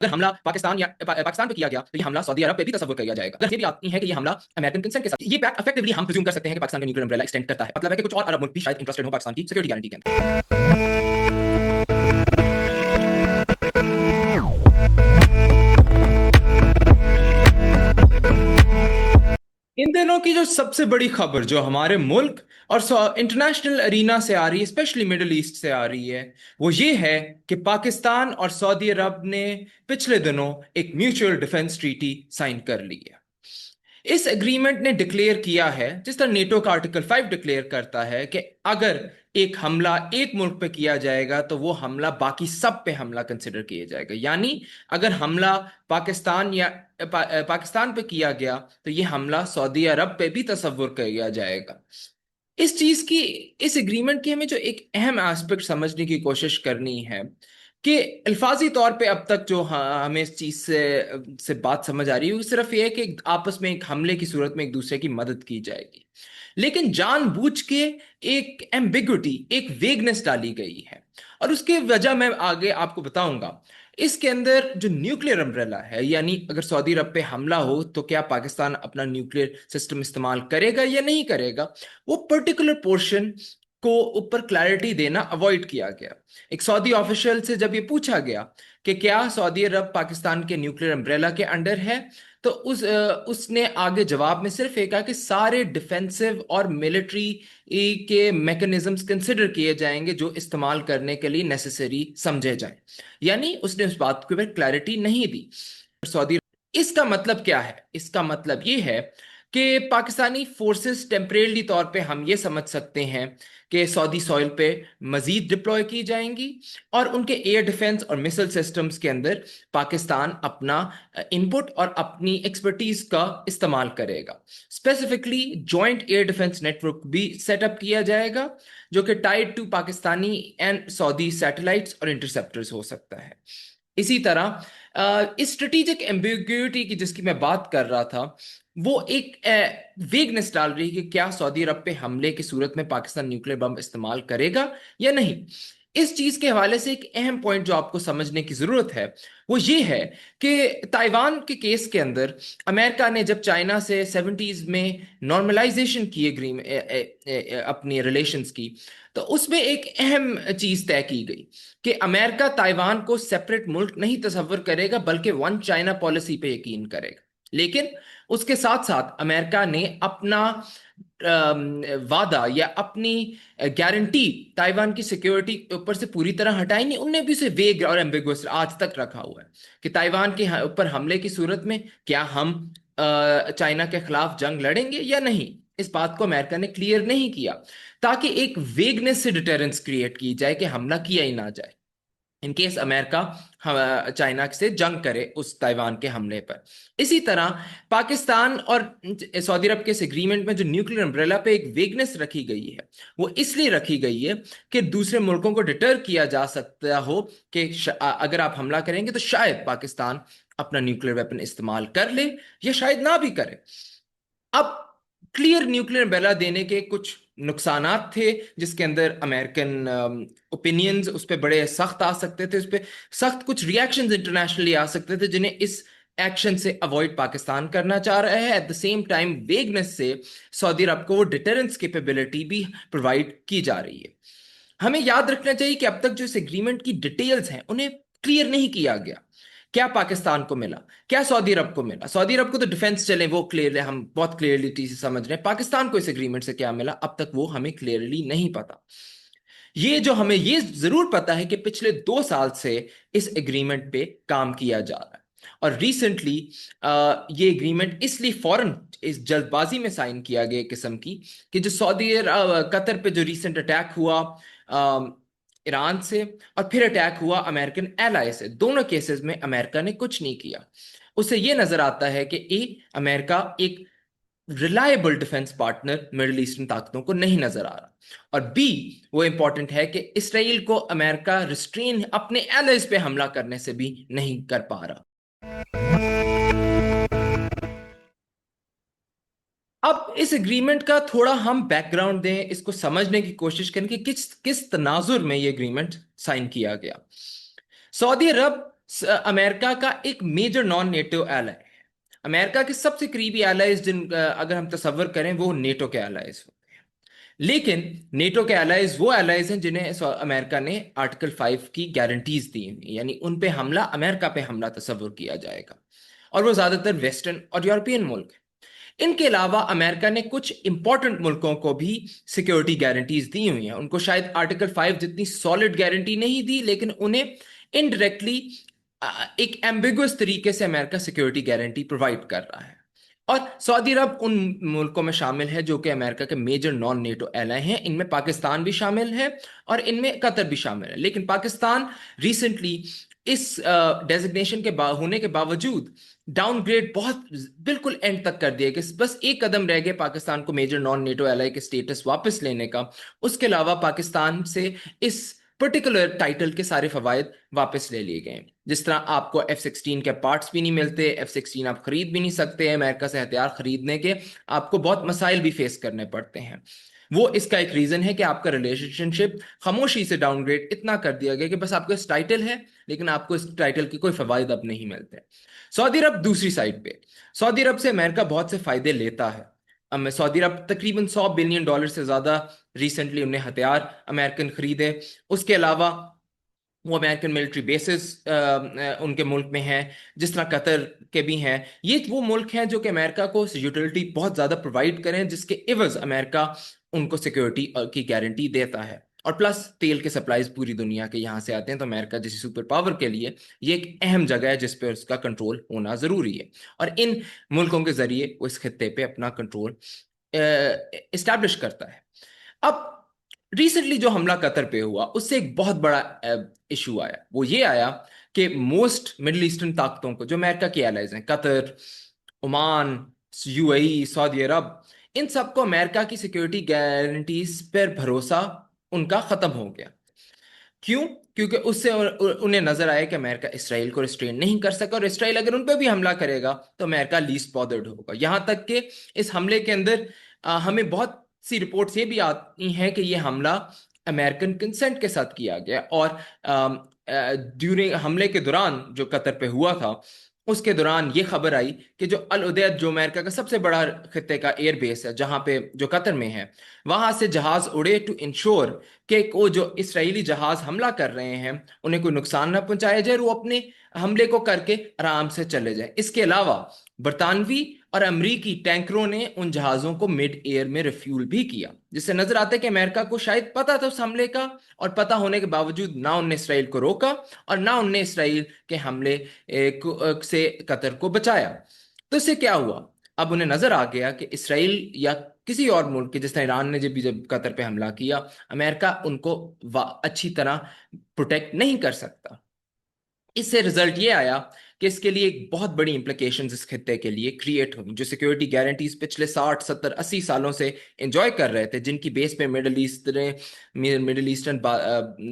اگر حملہ پاکستان پہ کیا گیا تو یہ حملہ سعودی عرب پہ بھی تصور کیا جائے گا. اگر یہ بھی آتی ہے کہ یہ حملہ امریکن کنسنٹ کے ساتھ، یہ بات افیکٹولی ہم پریزیوم کر سکتے ہیں کہ پاکستان کا نیوکلیئر امبریلا ایکسٹینڈ کرتا ہے. مطلب ہے کہ کچھ اور عرب ملک بھی شاید انٹرسٹڈ ہو پاکستان کی سیکورٹی گارنٹی کے اندر. ان دنوں کی جو سب سے بڑی خبر جو ہمارے ملک اور انٹرنیشنل ارینا سے آ رہی ہے، اسپیشلی مڈل ایسٹ سے آ رہی ہے، وہ یہ ہے کہ پاکستان اور سعودی عرب نے پچھلے دنوں ایک میوچل ڈیفنس ٹریٹی سائن کر لی ہے. اس اگریمنٹ نے ڈکلیئر کیا ہے، جس طرح نیٹو کا آرٹیکل 5 ڈکلیئر کرتا ہے کہ اگر ایک حملہ ایک ملک پہ کیا جائے گا تو وہ حملہ باقی سب پہ حملہ کنسیڈر کیا جائے گا. یعنی اگر حملہ پاکستان پہ کیا گیا تو یہ حملہ سعودی عرب پہ بھی تصور کیا جائے گا. اس اگریمنٹ کی ہمیں جو ایک اہم ایسپیکٹ سمجھنے کی کوشش کرنی ہے کہ الفاظی طور پہ اب تک جو ہمیں اس چیز سے بات سمجھ آ رہی ہے وہ صرف یہ ہے کہ آپس میں ایک حملے کی صورت میں ایک دوسرے کی مدد کی جائے گی، لیکن جان بوجھ کے ایک ایمبیگوٹی، ایک ویگنس ڈالی گئی ہے، اور اس کی وجہ میں آگے آپ کو بتاؤں گا. اس کے اندر جو نیوکلیئر امبریلا ہے، یعنی اگر سعودی عرب پہ حملہ ہو تو کیا پاکستان اپنا نیوکلیئر سسٹم استعمال کرے گا یا نہیں کرے گا، وہ پرٹیکولر پورشن کو اوپر کلیرٹی دینا اوائڈ کیا گیا. ایک سعودی آفیشل سے جب یہ پوچھا گیا کہ کیا سعودی عرب پاکستان کے نیوکلیئر امبریلا کے انڈر ہے، تو اس نے آگے جواب میں صرف یہ کہا کہ سارے ڈیفینسو اور ملٹری کے میکنزمز کنسیڈر کیے جائیں گے جو استعمال کرنے کے لیے نیسیسری سمجھے جائیں. یعنی اس نے اس بات کے اوپر کلیرٹی نہیں دی. سعودی اس کا مطلب کیا ہے؟ اس کا مطلب یہ ہے کہ پاکستانی فورسز ٹیمپریرلی طور پہ ہم یہ سمجھ سکتے ہیں کہ سعودی سوئل پہ مزید ڈپلوائے کی جائیں گی، اور ان کے ایئر ڈیفنس اور میسل سسٹمز کے اندر پاکستان اپنا انپٹ اور اپنی ایکسپرٹیز کا استعمال کرے گا. Specifically joint air defence network بھی سیٹ اپ کیا جائے گا جو کہ tied to Pakistani and Saudi satellites اور انٹرسیپٹرز ہو سکتا ہے. اسی طرح اسٹریٹجک ایمبیگوٹی کی جس کی میں بات کر رہا تھا، وہ ایک ویگنس ڈال رہی ہے کہ کیا سعودی عرب پہ حملے کی صورت میں پاکستان نیوکلیئر بم استعمال کرے گا یا نہیں. اس چیز کے حوالے سے ایک اہم پوائنٹ جو آپ کو سمجھنے کی ضرورت ہے وہ یہ ہے کہ تائیوان کے کیس کے اندر امریکہ نے جب چائنا سے 70s میں نارملائزیشن کی اپنی ریلیشنز کی، تو اس میں ایک اہم چیز طے کی گئی کہ امریکہ تائیوان کو سیپریٹ ملک نہیں تصور کرے گا بلکہ ون چائنا پالیسی پہ یقین کرے گا. لیکن اس کے ساتھ ساتھ امریکہ نے اپنا وعدہ یا اپنی گارنٹی تائیوان کی سیکیورٹی اوپر سے پوری طرح ہٹائی نہیں. انہوں نے بھی اسے ویگ اور ایمبیگوس آج تک رکھا ہوا ہے کہ تائیوان کے اوپر حملے کی صورت میں کیا ہم چائنا کے خلاف جنگ لڑیں گے یا نہیں. اس بات کو امریکہ نے کلیئر نہیں کیا تاکہ ایک ویگنس سے ڈیٹرنس کریٹ کی جائے کہ حملہ کیا ہی نہ جائے ان کیس امریکہ چائنا سے جنگ کرے اس تائیوان کے حملے پر. اسی طرح پاکستان اور سعودی عرب کے اس اگریمنٹ میں جو نیوکلیئر امبریلا پہ ایک ویگنس رکھی گئی ہے وہ اس لیے رکھی گئی ہے کہ دوسرے ملکوں کو ڈٹر کیا جا سکتا ہو کہ اگر آپ حملہ کریں گے تو شاید پاکستان اپنا نیوکلیئر ویپن استعمال کر لے یا شاید نہ بھی کرے. اب کلیئر نیوکلیئر امبریلا دینے کے کچھ نقصانات تھے جس کے اندر امریکن اوپینینز اس پہ بڑے سخت آ سکتے تھے، اس پہ سخت کچھ ریاکشنز انٹرنیشنلی آ سکتے تھے جنہیں اس ایکشن سے اوائڈ پاکستان کرنا چاہ رہا ہے. ایٹ دا سیم ٹائم ویگنس سے سعودی عرب کو وہ ڈیٹرنس کیپیبلٹی بھی پرووائڈ کی جا رہی ہے. ہمیں یاد رکھنا چاہیے کہ اب تک جو اس ایگریمنٹ کی ڈیٹیلز ہیں انہیں کلیئر نہیں کیا گیا. کیا پاکستان کو ملا، کیا سعودی عرب کو ملا؟ سعودی عرب کو تو ڈیفنس چلیں وہ کلیئر ہے، ہم بہت کلیئرلی سے سمجھ رہے ہیں. پاکستان کو اس ایگریمنٹ سے کیا ملا اب تک وہ ہمیں کلیئرلی نہیں پتا. یہ جو ہمیں یہ ضرور پتا ہے کہ پچھلے 2 سال سے اس ایگریمنٹ پہ کام کیا جا رہا ہے، اور ریسنٹلی یہ ایگریمنٹ اس لیے فوراً اس جلد بازی میں سائن کیا گیا قسم کی کہ جو سعودی قطر پہ جو ریسنٹ اٹیک ہوا ایران سے، اور پھر اٹیک ہوا امریکن ایلائی سے، دونوں کیسز میں امریکہ نے کچھ نہیں کیا. اس سے یہ نظر آتا ہے کہ امریکہ ایک reliable defence partner middle eastern طاقتوں کو نہیں نظر آ رہا، اور وہ امپورٹنٹ ہے کہ اسرائیل کو امریکہ ریسٹرین اپنے ایلائز پہ حملہ کرنے سے بھی نہیں کر پا رہا. اب اس اگریمنٹ کا تھوڑا ہم بیک گراؤنڈ دیں، اس کو سمجھنے کی کوشش کریں کہ کس تناظر میں یہ اگریمنٹ سائن کیا گیا. سعودی عرب अमेरिका का एक मेजर नॉन नेटो एलाई है। अमेरिका के सबसे करीबी एलाइज अगर हम तस्वर करें वो नेटो के एलाइज होते हैं। लेकिन नेटो के एलाइज वो एलाइज हैं जिन्हें अमेरिका ने आर्टिकल 5 की गारंटीज दी हुई, यानी उन पे हमला, अमेरिका पे हमला तस्वर किया जाएगा, और वो ज्यादातर वेस्टर्न और यूरोपियन मुल्क हैं। इनके अलावा अमेरिका ने कुछ इंपॉर्टेंट मुल्कों को भी सिक्योरिटी गारंटीज दी हुई हैं। उनको शायद आर्टिकल 5 जितनी सॉलिड गारंटी नहीं दी, लेकिन उन्हें इनडायरेक्टली एक एम्बिगुअस तरीके से अमेरिका सिक्योरिटी गारंटी प्रोवाइड कर रहा है। और सऊदी अरब उन मुल्कों में शामिल है जो कि अमेरिका के मेजर नॉन नेटो एलाई हैं। इनमें पाकिस्तान भी शामिल है और इनमें कतर भी शामिल है। लेकिन पाकिस्तान रिसेंटली इस डेजिग्नेशन के होने के बावजूद डाउनग्रेड बहुत बिल्कुल एंड तक कर दिया कि बस एक कदम रह गया पाकिस्तान को मेजर नॉन नेटो एलाई के स्टेटस वापस लेने का। उसके अलावा पाकिस्तान से इस पर्टिकुलर टाइटल के सारे फवायद वापस ले लिए गए। जिस तरह आपको F-16 के पार्ट्स भी नहीं मिलते, F-16 आप खरीद भी नहीं सकते हैं, अमेरिका से हथियार खरीदने के आपको बहुत मसाइल भी फेस करने पड़ते हैं। वो इसका एक रीजन है कि आपका रिलेशनशिप खामोशी से डाउनग्रेड इतना कर दिया गया कि बस आपको इस टाइटल है, लेकिन आपको इस टाइटल के कोई फवायद अब नहीं मिलते। सऊदी अरब दूसरी साइड पे, सऊदी अरब से अमेरिका बहुत से फायदे लेता है। सऊदी अरब तकरीबन $100 बिलियन से ज्यादा रिसेंटली उन्हें हथियार अमेरिकन खरीदे। उसके अलावा वो अमेरिकन मिलिट्री बेसिस उनके मुल्क में हैं, जिस तरह कतर के भी हैं। ये वो मुल्क हैं जो कि अमेरिका को यूटिलिटी बहुत ज़्यादा प्रोवाइड करें, जिसके इवज अमेरिका उनको सिक्योरिटी की गारंटी देता है। और प्लस तेल के सप्लाईज पूरी दुनिया के यहाँ से आते हैं, तो अमेरिका जैसी सुपर पावर के लिए ये एक अहम जगह है जिस पर उसका कंट्रोल होना ज़रूरी है। और इन मुल्कों के ज़रिए वो इस खत्ते पे अपना कंट्रोल इस्टेब्लिश करता है। अब रिसेंटली जो हमला कतर पे हुआ उससे एक बहुत बड़ा इशू आया। वो ये आया कि मोस्ट मिडिल ईस्टर्न ताकतों को, जो अमेरिका की एलाइज हैं, कतर, ओमान, यूएई, सऊदी अरब, इन सबको अमेरिका की सिक्योरिटी गारंटीज पर भरोसा उनका खत्म हो गया। क्यों? क्योंकि उससे उन्हें नजर आया कि अमेरिका इसराइल को रिस्ट्रेन नहीं कर सका, और इसराइल अगर उन पर भी हमला करेगा तो अमेरिका लीस्ट बॉदर्ड होगा। यहां तक कि इस हमले के अंदर हमें बहुत सी रिपोर्ट्स ये भी आती हैं कि ये हमला अमेरिकन कंसेंट के साथ किया गया। और ड्यूरिंग हमले के दौरान जो कतर पे हुआ था, उसके दौरान ये खबर आई कि जो अल उदैद, जो अमेरिका का सबसे बड़ा खत्ते का एयर बेस है जहां पे, जो कतर में है, वहां से जहाज उड़े टू इंश्योर कि वो जो इसराइली जहाज हमला कर रहे हैं उन्हें कोई नुकसान ना पहुंचाया जाए, वो अपने हमले को करके आराम से चले जाए। इसके अलावा बरतानवी और अमरीकी टैंकरों ने उन जहाजों को मिड एयर में रिफ्यूल भी किया, जिससे नजर आता है कि अमेरिका को शायद पता था उस हमले का, और पता होने के बावजूद ना उनने इसराइल को रोका और ना उनने इसराइल के हमले से कतर को बचाया। तो इससे क्या हुआ? अब उन्हें नजर आ गया कि इसराइल या किसी और मुल्क के, जिस तरह ईरान ने जब कतर पे हमला किया, अमेरिका उनको अच्छी तरह प्रोटेक्ट नहीं कर सकता। इससे रिजल्ट ये आया कि इसके लिए एक बहुत बड़ी इंप्लीकेशंस इस खत्ते के लिए क्रिएट हुई। जो सिक्योरिटी गारंटीज पिछले 60, 70, 80 सालों से एंजॉय कर रहे थे, जिनकी बेस पे मिडिल ईस्टर्न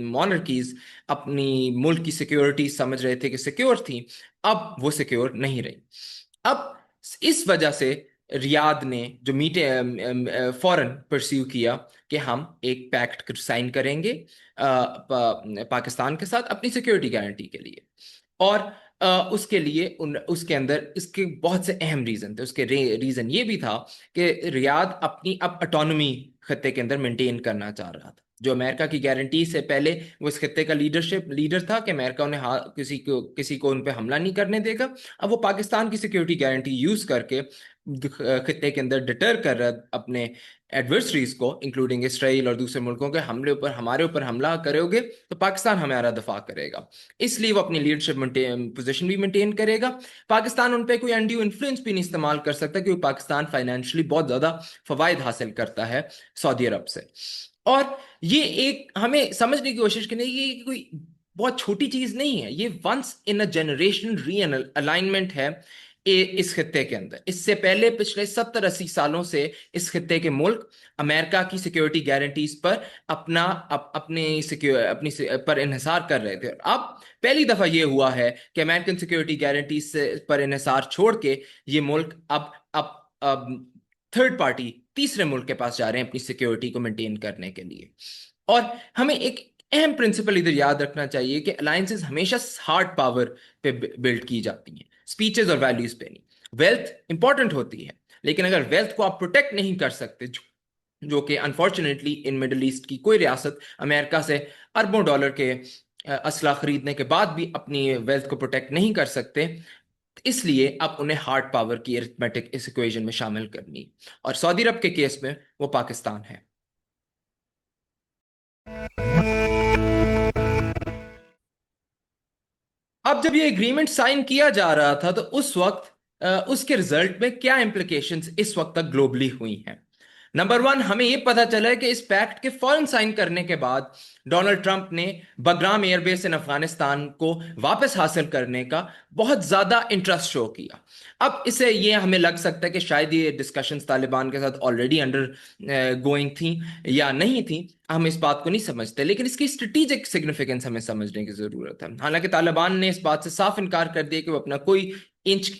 मॉनर्कीज अपनी मुल्क की सिक्योरिटी समझ रहे थे कि सिक्योर थी, अब वो सिक्योर नहीं रही। अब इस वजह से रियाद ने जो फौरन परस्यू किया कि हम एक पैक्ट साइन करेंगे पाकिस्तान के साथ अपनी सिक्योरिटी गारंटी के लिए। और उसके लिए उसके अंदर इसके बहुत से अहम रीजन थे। उसके रीजन ये भी था कि रियाद अपनी अब ऑटोनॉमी खत्ते के अंदर मेंटेन करना चाह रहा था। जो अमेरिका की गारंटी से पहले वो इस खत्ते का लीडर था कि अमेरिका उन्हें किसी को उन पर हमला नहीं करने देगा। अब वो पाकिस्तान की सिक्योरिटी गारंटी यूज करके खत्ते के अंदर डिटर कर रहा अपने एडवर्सरीज को, इंक्लूडिंग इसराइल और दूसरे मुल्कों के हमारे ऊपर हमला करोगे तो पाकिस्तान हमारा दफा करेगा। इसलिए वो अपनी लीडरशिप पोजीशन भी मेंटेन करेगा। पाकिस्तान उन पर कोई अनड्यू इन्फ्लुएंस भी नहीं इस्तेमाल कर सकता, क्योंकि पाकिस्तान फाइनेंशियली बहुत ज्यादा फवायद हासिल करता है सऊदी अरब से। और ये एक हमें समझने की कोशिश करनी है, ये कोई बहुत छोटी चीज नहीं है, ये वंस इन अ जनरेशन री अलाइनमेंट है इस खत्ते के अंदर। इससे पहले पिछले 70-80 सालों से इस खत्ते के मुल्क अमेरिका की सिक्योरिटी गारंटीज पर अपनी पर इन्हिसार कर रहे थे। अब पहली दफा ये हुआ है कि अमेरिकन सिक्योरिटी गारंटीज पर इन्हिसार छोड़ के ये मुल्क अब थर्ड पार्टी, तीसरे मुल्क के पास जा रहे हैं अपनी सिक्योरिटी को मेंटेन करने के लिए। और हमें एक اہم پرنسپل ادھر یاد رکھنا چاہیے کہ الائنسز ہمیشہ ہارڈ پاور پہ بلڈ کی جاتی ہیں، سپیچز اور ویلیوز پہ نہیں۔ ویلتھ امپورٹنٹ ہوتی ہے، لیکن اگر ویلتھ کو آپ پروٹیکٹ نہیں کر سکتے، جو کہ انفارچونیٹلی ان مڈل ایسٹ کی کوئی ریاست امریکہ سے اربوں ڈالر کے اسلحہ خریدنے کے بعد بھی اپنی ویلتھ کو پروٹیکٹ نہیں کر سکتے، اس لیے اب انہیں ہارڈ پاور کی ارتھمیٹک اس ایکویشن میں شامل کرنی، اور سعودی عرب کے کیس میں وہ پاکستان ہے۔ اب جب یہ ایگریمنٹ سائن کیا جا رہا تھا تو اس وقت اس کے رزلٹ میں کیا امپلیکیشنز اس وقت تک گلوبلی ہوئی ہیں؟ نمبر ون، ہمیں یہ پتا چلا ہے کہ اس پیکٹ کے فوراً سائن کرنے کے بعد ڈونلڈ ٹرمپ نے بگرام ایئر بیس ان افغانستان کو واپس حاصل کرنے کا بہت زیادہ انٹرسٹ شو کیا۔ اب اسے یہ ہمیں لگ سکتا ہے کہ شاید یہ ڈسکشنز طالبان کے ساتھ آلریڈی انڈر گوئنگ تھیں یا نہیں تھیں، ہم اس بات کو نہیں سمجھتے، لیکن اس کی اسٹریٹجک سگنیفیکنس ہمیں سمجھنے کی ضرورت ہے۔ حالانکہ طالبان نے اس بات سے صاف انکار کر دیا کہ وہ اپنا کوئی انچ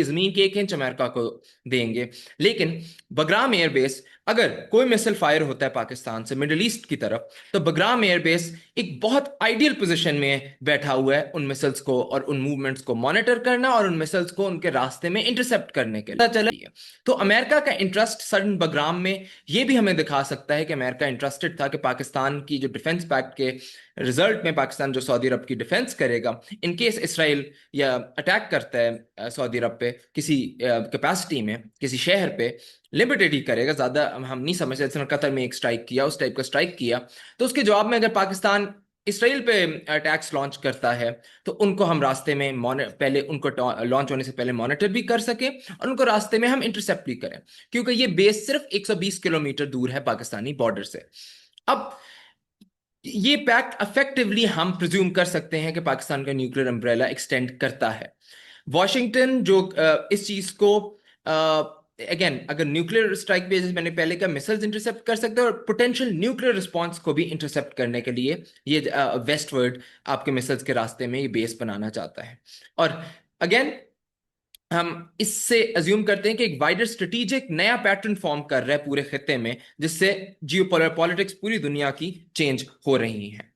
زمین کے 1 انچ امریکہ کو دیں گے، لیکن بگرام ایئر بیس، اگر کوئی مسل فائر ہوتا ہے پاکستان سے مڈل ایسٹ کی طرف، تو بگرام ایئر بیس ایک بہت آئیڈیل پوزیشن میں بیٹھا ہوا ہے ان مسلز کو اور ان موومنٹس کو مانیٹر کرنا اور ان مسلز کو ان کے راستے میں انٹرسپٹ کرنے کے لیے۔ تو امریکہ کا انٹرسٹ سڈن بگرام میں یہ بھی ہمیں دکھا سکتا ہے کہ امریکہ انٹرسٹڈ تھا کہ پاکستان کی جو ڈیفنس پیکٹ کے رزلٹ میں پاکستان جو سعودی عرب کی ڈیفنس کرے گا، ان کیس اسرائیل یا اٹیک کرتا ہے سعودی عرب پہ کسی کیپیسٹی میں، کسی شہر پہ، لمیٹڈ ہی کرے گا، زیادہ ہم نہیں سمجھتے، جیسے قطر میں ایک اسٹرائک کیا، اس ٹائپ کا اسٹرائک کیا، تو اس کے جواب میں اگر پاکستان اسرائیل پہ اٹیکس لانچ کرتا ہے تو ان کو ہم راستے میں پہلے ان کو لانچ ہونے سے پہلے مانیٹر بھی کر سکیں اور ان کو راستے میں ہم انٹرسپٹ بھی کریں، کیونکہ یہ بیس صرف 120 کلومیٹر دور ہے پاکستانی بارڈر سے۔ اب یہ پیکٹ افیکٹولی ہم پرزیوم کر سکتے ہیں کہ پاکستان کا نیوکلیر امبریلا ایکسٹینڈ کرتا ہے۔ واشنگٹن جو اس چیز کو اگین اگر نیوکلیر اسٹرائک پہ، جیسے میں نے پہلے کہا، مسلز انٹرسپٹ کر سکتے ہیں اور پوٹینشیل نیوکلیر رسپانس کو بھی انٹرسپٹ کرنے کے لیے یہ ویسٹ ورڈ آپ کے مسلز کے راستے میں یہ بیس بنانا چاہتا ہے۔ اور اگین ہم اس سے ازیوم کرتے ہیں کہ ایک وائڈر اسٹریٹجک نیا پیٹرن فارم کر رہا ہے پورے خطے میں، جس سے جیو پالیٹکس پوری دنیا کی چینج ہو رہی ہیں۔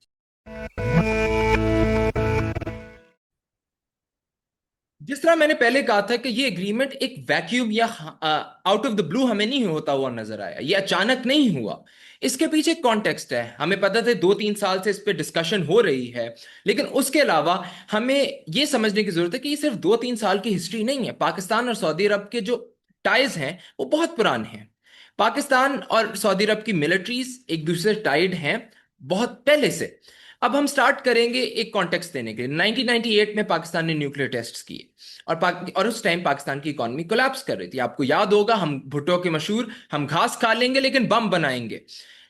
جس طرح میں نے پہلے کہا تھا کہ یہ اگریمنٹ ایک ویکیوم یا آؤٹ آف دا بلو ہمیں نہیں ہوتا ہوا نظر آیا، یہ اچانک نہیں ہوا، اس کے پیچھے کانٹیکسٹ ہے۔ ہمیں پتہ تھا 2-3 سال سے اس پہ ڈسکشن ہو رہی ہے، لیکن اس کے علاوہ ہمیں یہ سمجھنے کی ضرورت ہے کہ یہ صرف 2-3 سال کی ہسٹری نہیں ہے۔ پاکستان اور سعودی عرب کے جو ٹائز ہیں وہ بہت پرانے ہیں۔ پاکستان اور سعودی عرب کی ملٹریز ایک دوسرے سے ٹائڈ ہیں بہت پہلے سے۔ اب ہم سٹارٹ کریں گے ایک کانٹیکسٹ دینے کے لیے۔ 1998 میں پاکستان نے نیوکلیر ٹیسٹس کیے اور اس ٹائم پاکستان کی اکانومی کولیپس کر رہی تھی۔ آپ کو یاد ہوگا، ہم بھٹو کے مشہور ہم گھاس کھا لیں گے لیکن بم بنائیں گے،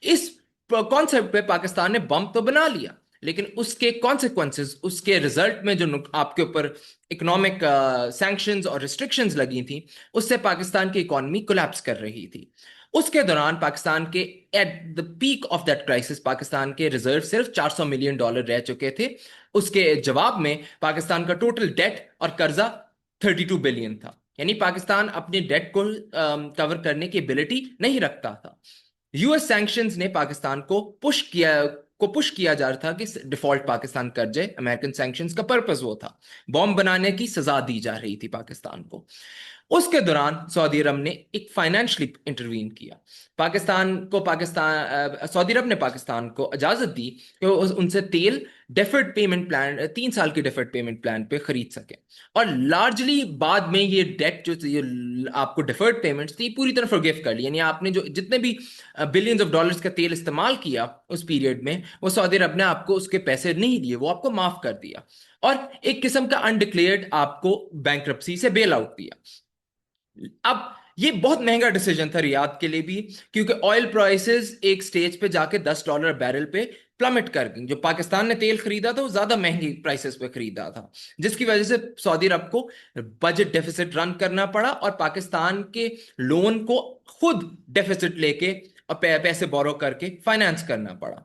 اس کانسیپٹ پہ پاکستان نے بم تو بنا لیا، لیکن اس کے کانسیکوینسز، اس کے رزلٹ میں جو آپ کے اوپر اکنامک سینکشنز اور ریسٹرکشنز لگی تھیں، اس سے پاکستان کی اکانومی کولیپس کر رہی تھی۔ اس کے دوران پاکستان کے at the peak of that crisis Pakistan کے ریزرو صرف $400 ملین رہ چکے تھے۔ اس کے جواب میں پاکستان کا ٹوٹل ڈیٹ اور قرضہ 32 بلین تھا، یعنی پاکستان اپنے ڈیٹ کو کور کرنے کی ایبلٹی نہیں رکھتا تھا۔ یو ایس سینکشنز نے پاکستان کو پش کیا جا رہا تھا کہ ڈیفالٹ پاکستان کر جائے۔ امریکن سینکشنز کا پرپز وہ تھا، بم بنانے کی سزا دی جا رہی تھی پاکستان کو۔ اس کے دوران سعودی عرب نے ایک فائنینشلی انٹروین کیا، سعودی عرب نے پاکستان کو اجازت دی کہ وہ ان سے تیل ڈیفرڈ پیمنٹ پلان 3 سال کی ڈیفرڈ پیمنٹ پلان پہ خرید سکیں، اور لارجلی بعد میں یہ ڈیٹ جو آپ کو ڈیفرڈ پیمنٹس تھی پوری طرح فورگیو کر لی، یعنی آپ نے جو جتنے بھی بلینز آف ڈالرز کا تیل استعمال کیا اس پیریڈ میں، وہ سعودی عرب نے آپ کو اس کے پیسے نہیں دیے، وہ آپ کو معاف کر دیا، اور ایک قسم کا انڈکلیئرڈ آپ کو بینکرپسی سے بیل آؤٹ دیا۔ اب یہ بہت مہنگا ڈیسیجن تھا ریاض کے لیے بھی، کیونکہ آئل پرائسز ایک سٹیج پہ جا کے $10 بیرل پہ پلمٹ کر گئی۔ جو پاکستان نے تیل خریدا تھا وہ زیادہ مہنگی پرائسز پہ خریدا تھا، جس کی وجہ سے سعودی عرب کو بجٹ ڈیفیسٹ رن کرنا پڑا اور پاکستان کے لون کو خود ڈیفیسٹ لے کے پیسے بورو کر کے فائنانس کرنا پڑا۔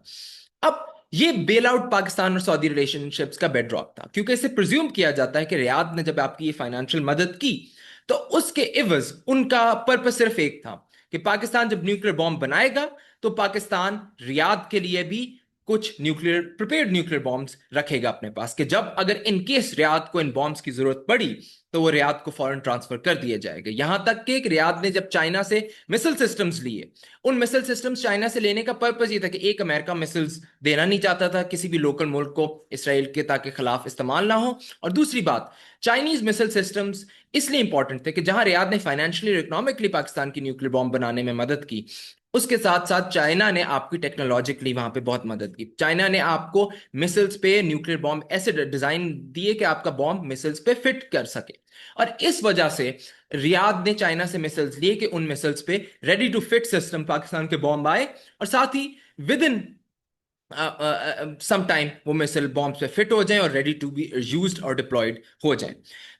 اب یہ بیل آؤٹ پاکستان اور سعودی ریلیشن شپس کا بیڈ راک تھا، کیونکہ اسے پرزیوم کیا جاتا ہے کہ ریاض نے جب آپ کی یہ فائنینشیل مدد کی تو اس کے عوض ان کا پرپس صرف ایک تھا کہ پاکستان جب نیوکلیر بام بنائے گا تو پاکستان ریاض کے لیے بھی कुछ प्रिपेयर्ड न्यूक्लियर बॉम्ब्स रखेगा अपने पास, कि जब अगर इन केस रियाद को इन बॉम्ब्स की जरूरत पड़ी तो वो रियाद को फौरन ट्रांसफर कर दिया जाएगा। यहां तक कि रियाद ने जब चाइना से मिसाइल सिस्टम्स लिए, उन मिसाइल सिस्टम्स चाइना से लेने का पर्पस ये था कि एक, अमेरिका मिसाइल्स देना नहीं चाहता था किसी भी लोकल मुल्क को इसराइल के ताकि खिलाफ इस्तेमाल ना हो, और दूसरी बात, चाइनीज मिसाइल सिस्टम्स इसलिए इंपॉर्टेंट थे कि जहां रियाद ने फाइनेंशियली और इकोनॉमिकली पाकिस्तान की न्यूक्लियर बॉम्ब बनाने में मदद की, उसके साथ साथ चाइना ने आपकी टेक्नोलॉजिकली वहां पे बहुत मदद की। चाइना ने आपको मिसाइल्स पे न्यूक्लियर बॉम्ब ऐसे डिजाइन दिए कि आपका बॉम्ब मिसाइल्स पे फिट कर सके, और इस वजह से रियाद ने चाइना से मिसाइल्स लिए कि उन मिसाइल्स पे ready to fit system Pakistan के बॉम्ब आए, और साथ ही विद इन सम टाइम वो मिसाइल बॉम्ब पे फिट हो जाएं और रेडी टू बी यूज्ड और डिप्लॉयड हो जाएं।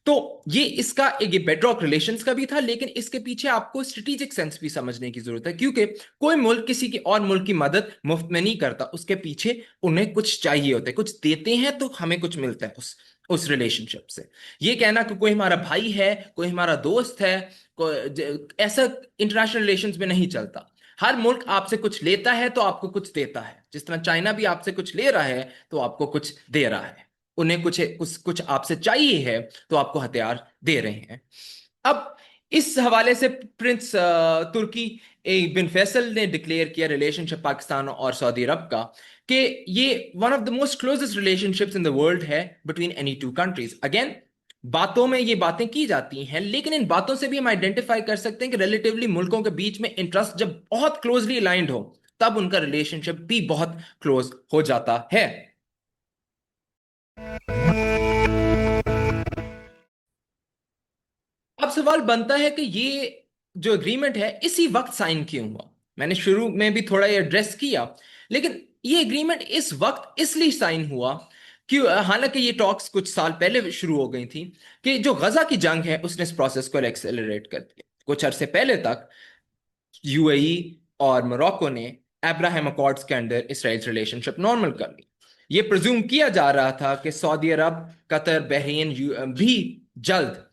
तो ये इसका एक बेडरॉक रिलेशंस का भी था, लेकिन इसके पीछे आपको स्ट्रेटेजिक सेंस भी समझने की जरूरत है, क्योंकि कोई मुल्क किसी की और मुल्क की मदद मुफ्त में नहीं करता, उसके पीछे उन्हें कुछ चाहिए होता है, कुछ देते हैं तो हमें कुछ मिलता है उस रिलेशनशिप से। ये कहना कि कोई हमारा भाई है, कोई हमारा दोस्त है, ऐसा इंटरनेशनल रिलेशंस में नहीं चलता। हर मुल्क आपसे कुछ लेता है तो आपको कुछ देता है, जिस तरह चाइना भी आपसे कुछ ले रहा है तो आपको कुछ दे रहा है, उन्हें कुछ आपसे चाहिए है तो आपको हथियार दे रहे हैं। अब इस हवाले से प्रिंस तुर्की बिन फैसल ने डिक्लेयर किया रिलेशनशिप पाकिस्तान और सऊदी अरब का, कि ये one of the most closest relationships in the world है between any two countries. Again, बातों में ये बातें की जाती हैं, लेकिन इन बातों से भी हम आइडेंटिफाई कर सकते हैं कि रिलेटिवली मुल्कों के बीच में इंटरेस्ट जब बहुत क्लोजली अलाइंड हो, तब उनका रिलेशनशिप भी बहुत क्लोज हो जाता है। अब सवाल बनता है कि ये जो एग्रीमेंट है इसी वक्त साइन क्यों हुआ। मैंने शुरू में भी थोड़ा ये एड्रेस किया, लेकिन ये एग्रीमेंट इस वक्त इसलिए साइन हुआ कि हालांकि ये टॉक्स कुछ साल पहले शुरू हो गई थी, कि जो गजा की जंग है उसने इस प्रोसेस को एक्सेलरेट कर दिया। कुछ अरसे पहले तक यूएई और मोरक्को ने अब्राहम अकॉर्ड्स के अंडर इसराइल से रिलेशनशिप नॉर्मल कर ली। ये प्रिज्यूम किया जा रहा था कि सऊदी अरब, कतर, बहरीन भी जल्द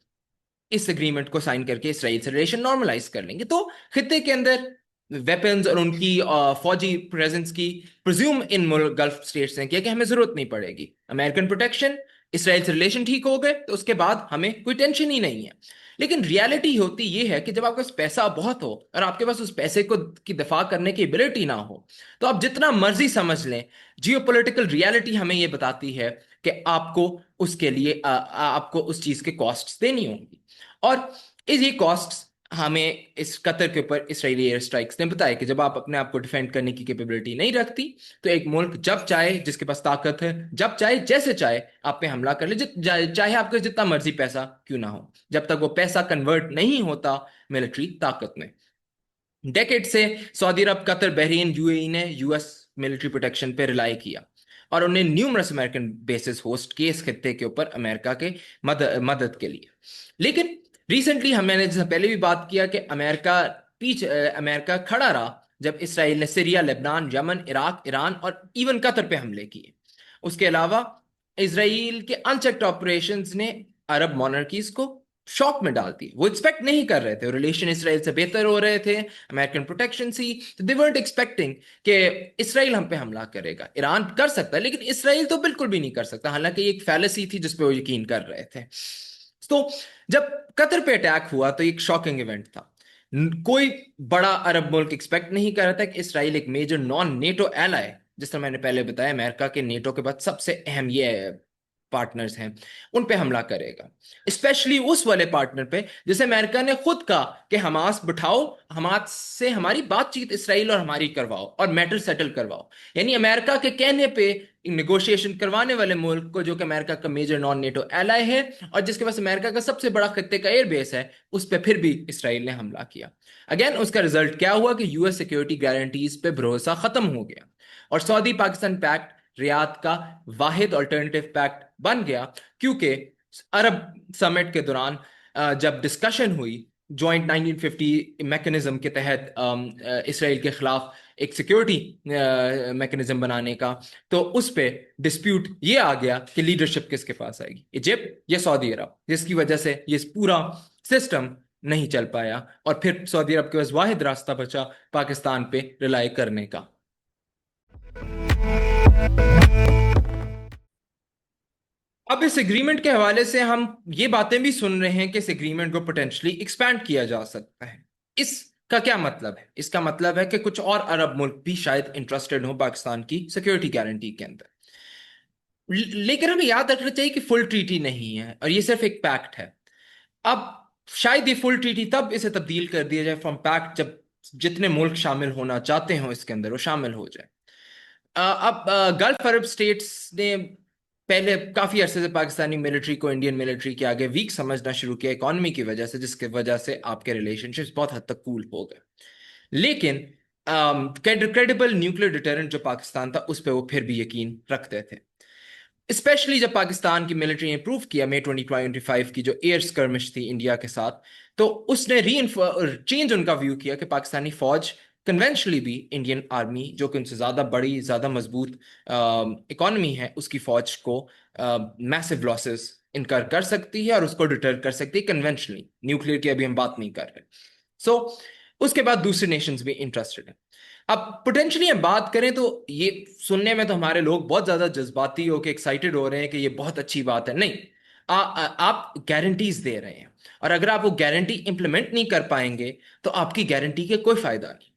इस एग्रीमेंट को साइन करके इसराइल से रिलेशन नॉर्मलाइज कर लेंगे, तो खित्ते के अंदर वेपन्स और उनकी फौजी प्रेजेंस की प्रिज्यूम इन गल्फ स्टेट्स ने किया कि हमें जरूरत नहीं पड़ेगी, अमेरिकन प्रोटेक्शन, इसराइल से रिलेशन ठीक हो गए तो उसके बाद हमें कोई टेंशन ही नहीं है। लेकिन रियलिटी होती यह है कि जब आपके पास पैसा बहुत हो और आपके पास उस पैसे को की दफा करने की एबिलिटी ना हो, तो आप जितना मर्जी समझ लें, जियोपॉलिटिकल रियलिटी हमें यह बताती है कि आपको उसके लिए आपको उस चीज के कॉस्ट्स देनी होंगी। और ये कॉस्ट्स हमें इस कतर के ऊपर इसराइली एयर स्ट्राइक्स ने बताया कि जब आप अपने आप को डिफेंड करने की कैपेबिलिटी नहीं रखती, तो एक मुल्क जब चाहे, जिसके पास ताकत है, जब चाहे जैसे चाहे आप पे हमला कर ले, चाहे आपके जितना मर्जी पैसा क्यों ना हो, जब तक वो पैसा कन्वर्ट नहीं होता मिलिट्री ताकत में। डेकेड से सऊदी अरब, कतर, बहरीन, यूएई ने यूएस मिलिट्री प्रोटेक्शन पे रिलाई किया, और उन्हें न्यूमरस अमेरिकन बेसिस होस्ट किए इस खत्ते के ऊपर अमेरिका के मदद के लिए। लेकिन रिसेंटली मैंने जैसे पहले भी बात किया कि अमेरिका खड़ा रहा जब इसराइल ने Syria, Lebanon, Yemen, Iraq, Iran और इवन कतर पे हमले किए। उसके अलावा इसराइल के अनचेक्ड ऑपरेशंस ने अरब मोनार्कीज को शॉक में डालती, वो एक्सपेक्ट नहीं कर रहे थे, रिलेशन इसराइल से बेहतर हो रहे थे, अमेरिकन प्रोटेक्शन सी, तो दे वर्ट एक्सपेक्टिंग कि इसराइल हम पे हमला करेगा। ईरान कर सकता है लेकिन इसराइल तो बिल्कुल भी नहीं कर सकता, हालांकि ये एक फैलेसी थी जिस पे वो यकीन कर रहे थे। तो जब कतर पे अटैक हुआ तो एक शॉकिंग इवेंट था। कोई बड़ा अरब मुल्क एक्सपेक्ट नहीं कर रहा था कि इसराइल, एक मेजर नॉन नेटो एलाई, जिस तरह मैंने पहले बताया अमेरिका के नेटो के बाद सबसे अहम ये पार्टनर्स हैं, उन पे हमला करेगा, स्पेशली उस वाले पार्टनर पे जिसे अमेरिका ने खुद कहा कि हमास बिठाओ, हमास से हमारी बातचीत इसराइल और हमारी करवाओ और मैटर सेटल करवाओ। यानी अमेरिका के कहने पे निगोशिएशन करवाने वाले मुल्क को, जो कि अमेरिका का मेजर नॉन नेटो एलाई है और जिसके पास अमेरिका का सबसे बड़ा खत्ते का एयरबेस है, उस पर फिर भी इसराइल ने हमला किया। अगेन उसका रिजल्ट क्या हुआ कि यूएस सिक्योरिटी गारंटीज पे भरोसा खत्म हो गया और सऊदी पाकिस्तान पैक्ट रियाद का वाहिद अल्टरनेटिव पैक्ट बन गया, क्योंकि अरब समिट के दौरान जब डिस्कशन हुई जॉइंट 1950 मैकेनिज्म के तहत इसराइल के खिलाफ एक सिक्योरिटी मैकेनिज्म बनाने का, तो उस पे डिस्प्यूट ये आ गया कि लीडरशिप किसके पास आएगी, इजिप्ट या सऊदी अरब, जिसकी वजह से ये पूरा सिस्टम नहीं चल पाया और फिर सऊदी अरब के पास वाहिद रास्ता बचा पाकिस्तान पे रिलाई करने का। अब इस एग्रीमेंट के हवाले से हम ये बातें भी सुन रहे हैं कि इस एग्रीमेंट को पोटेंशली एक्सपैंड किया जा सकता है। इसका क्या मतलब है? इसका मतलब है कि कुछ और अरब मुल्क भी शायद इंटरेस्टेड हो पाकिस्तान की सिक्योरिटी गारंटी के अंदर। लेकिन हमें याद रखना चाहिए कि फुल ट्रीटी नहीं है और ये सिर्फ एक पैक्ट है। अब शायद ये फुल ट्रीटी तब इसे तब्दील कर दिया जाए फ्रॉम पैक्ट जब जितने मुल्क शामिल होना चाहते हो इसके अंदर वो शामिल हो जाए। अब गल्फ अरब स्टेट्स ने पहले काफी अरसे से पाकिस्तानी मिलिट्री को इंडियन मिलिट्री के आगे वीक समझना शुरू किया इकोनॉमी की वजह से, जिसकी वजह से आपके रिलेशनशिप्स बहुत हद तक कूल हो गए। लेकिन क्रेडिबल न्यूक्लियर डिटरेंट जो पाकिस्तान था उस पर वो फिर भी यकीन रखते थे। स्पेशली जब पाकिस्तान की मिलिट्री ने प्रूव किया मई 2025 की जो एयर स्कर्मिश थी इंडिया के साथ, तो उसने री चेंज उनका व्यू किया कि पाकिस्तानी फौज कन्वेंशनली भी इंडियन आर्मी जो कि उनसे ज़्यादा बड़ी ज़्यादा मजबूत इकोनॉमी है उसकी फौज को मैसिव लॉसेस इनकर कर सकती है और उसको डिटर कर सकती है कन्वेंशनली। न्यूक्लियर की अभी हम बात नहीं कर रहे। सो उसके बाद दूसरे नेशंस भी इंटरेस्टेड हैं। अब पोटेंशियली हम बात करें तो ये सुनने में तो हमारे लोग बहुत ज्यादा जज्बाती हो के एक्साइटेड हो रहे हैं कि ये बहुत अच्छी बात है। नहीं, आप गारंटीज दे रहे हैं और अगर आप वो गारंटी इंप्लीमेंट नहीं कर पाएंगे तो आपकी गारंटी के कोई फायदा नहीं।